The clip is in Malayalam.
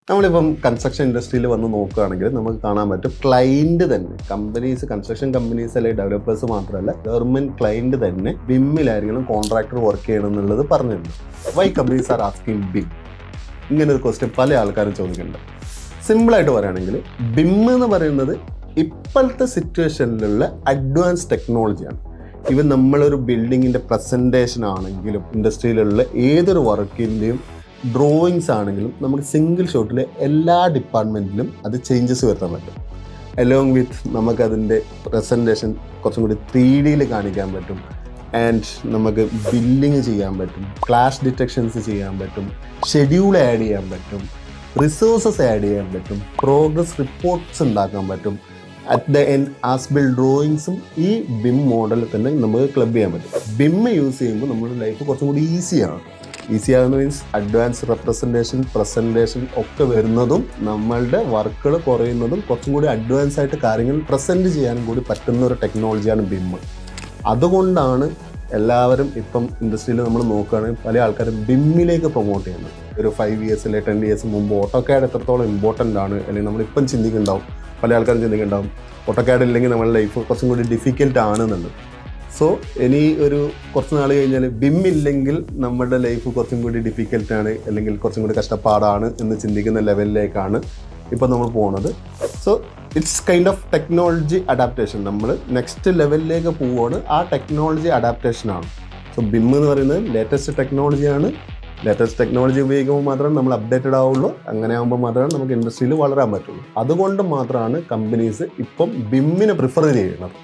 നമ്മളിപ്പം കൺസ്ട്രക്ഷൻ ഇൻഡസ്ട്രിയിൽ വന്ന് നോക്കുകയാണെങ്കിൽ നമുക്ക് കാണാൻ പറ്റും ക്ലയൻറ്റ് തന്നെ കമ്പനീസ്, കൺസ്ട്രക്ഷൻ കമ്പനീസ് അല്ലെങ്കിൽ ഡെവലപ്പേഴ്സ് മാത്രമല്ല ഗവൺമെൻറ് ക്ലയൻറ്റ് തന്നെ ബിമ്മിലായിരിക്കണം കോൺട്രാക്ടർ വർക്ക് ചെയ്യണം എന്നുള്ളത് പറഞ്ഞിട്ടുണ്ട്. Why companies are asking BIM? ഇങ്ങനെ ഒരു ക്വസ്റ്റ്യൻ പല ആൾക്കാരും ചോദിക്കുന്നുണ്ട്. സിമ്പിളായിട്ട് പറയുകയാണെങ്കിൽ ബിം എന്ന് പറയുന്നത് ഇപ്പോഴത്തെ സിറ്റുവേഷനിലുള്ള അഡ്വാൻസ് ടെക്നോളജിയാണ്. ഇവൻ നമ്മളൊരു ബിൽഡിങ്ങിൻ്റെ പ്രസൻറ്റേഷൻ ആണെങ്കിലും ഇൻഡസ്ട്രിയിലുള്ള ഏതൊരു വർക്കിൻ്റെയും ഡ്രോയിങ്സ് ആണെങ്കിലും നമുക്ക് സിംഗിൾ ഷോട്ടിൽ എല്ലാ ഡിപ്പാർട്ട്മെൻറ്റിലും അത് ചേഞ്ചസ് വരുത്താൻ പറ്റും. അലോങ് വിത്ത് നമുക്കതിൻ്റെ പ്രസൻറ്റേഷൻ കുറച്ചും കൂടി 3D കാണിക്കാൻ പറ്റും. ആൻഡ് നമുക്ക് ബില്ലിങ് ചെയ്യാൻ പറ്റും, ക്ലാഷ് ഡിറ്റക്ഷൻസ് ചെയ്യാൻ പറ്റും, ഷെഡ്യൂൾ ആഡ് ചെയ്യാൻ പറ്റും, റിസോഴ്സസ് ആഡ് ചെയ്യാൻ പറ്റും, പ്രോഗ്രസ് റിപ്പോർട്ട്സ് ഉണ്ടാക്കാൻ പറ്റും. At the end as built ഡ്രോയിങ്സും ഈ ബിം മോഡലിൽ തന്നെ നമുക്ക് ക്ലബ് ചെയ്യാൻ പറ്റും. ബിം യൂസ് ചെയ്യുമ്പോൾ നമ്മുടെ ലൈഫ് കുറച്ചും കൂടി ഈസിയാണ്. ഈസിയാകുന്ന മീൻസ് അഡ്വാൻസ് പ്രസൻറ്റേഷൻ ഒക്കെ വരുന്നതും നമ്മളുടെ വർക്കുകൾ കുറയുന്നതും കുറച്ചും കൂടി അഡ്വാൻസ് ആയിട്ട് കാര്യങ്ങൾ പ്രസൻറ്റ് ചെയ്യാനും കൂടി പറ്റുന്ന ഒരു ടെക്നോളജിയാണ് ബിം. അതുകൊണ്ടാണ് എല്ലാവരും ഇപ്പം ഇൻഡസ്ട്രിയിൽ നമ്മൾ നോക്കുകയാണെങ്കിൽ പല ആൾക്കാരും ബിമ്മിലേക്ക് പ്രൊമോട്ട് ചെയ്യുന്നത്. ഒരു 5 years 10 years മുമ്പ് ഓട്ടോക്യാഡ് എത്രത്തോളം ഇമ്പോർട്ടൻ്റ് ആണ് അല്ലെങ്കിൽ നമ്മളിപ്പം ചിന്തിക്കുന്നുണ്ടാവും, പല ആൾക്കാരും ചിന്തിക്കുന്നുണ്ടാവും ഓട്ടോക്യാഡ് ഇല്ലെങ്കിൽ നമ്മുടെ ലൈഫ് കുറച്ചും കൂടി ഡിഫിക്കൽട്ട് ആണെന്നുള്ളത്. സോ ഇനി ഒരു കുറച്ച് നാൾ കഴിഞ്ഞാൽ ബിം ഇല്ലെങ്കിൽ നമ്മുടെ ലൈഫ് കുറച്ചും കൂടി ഡിഫിക്കൽട്ടാണ് അല്ലെങ്കിൽ കുറച്ചും കൂടി കഷ്ടപ്പാടാണ് എന്ന് ചിന്തിക്കുന്ന ലെവലിലേക്കാണ് ഇപ്പോൾ നമ്മൾ പോകുന്നത്. So it's kind of technology adaptation. നമ്മൾ നെക്സ്റ്റ് ലെവലിലേക്ക് പോവുകയാണ്, ആ ടെക്നോളജി അഡാപ്റ്റേഷനാണ്. സോ ബിം എന്ന് പറയുന്നത് ലേറ്റസ്റ്റ് ടെക്നോളജിയാണ്. ലേറ്റസ്റ്റ് ടെക്നോളജി ഉപയോഗിക്കുമ്പോൾ മാത്രമേ നമ്മൾ അപ്ഡേറ്റഡ് ആവുള്ളൂ. അങ്ങനെ ആകുമ്പോൾ മാത്രമേ നമുക്ക് ഇൻഡസ്ട്രിയിൽ വളരാൻ പറ്റുള്ളൂ. അതുകൊണ്ട് മാത്രമാണ് കമ്പനീസ് ഇപ്പം ബിമ്മിനെ പ്രിഫർ ചെയ്യുന്നത്.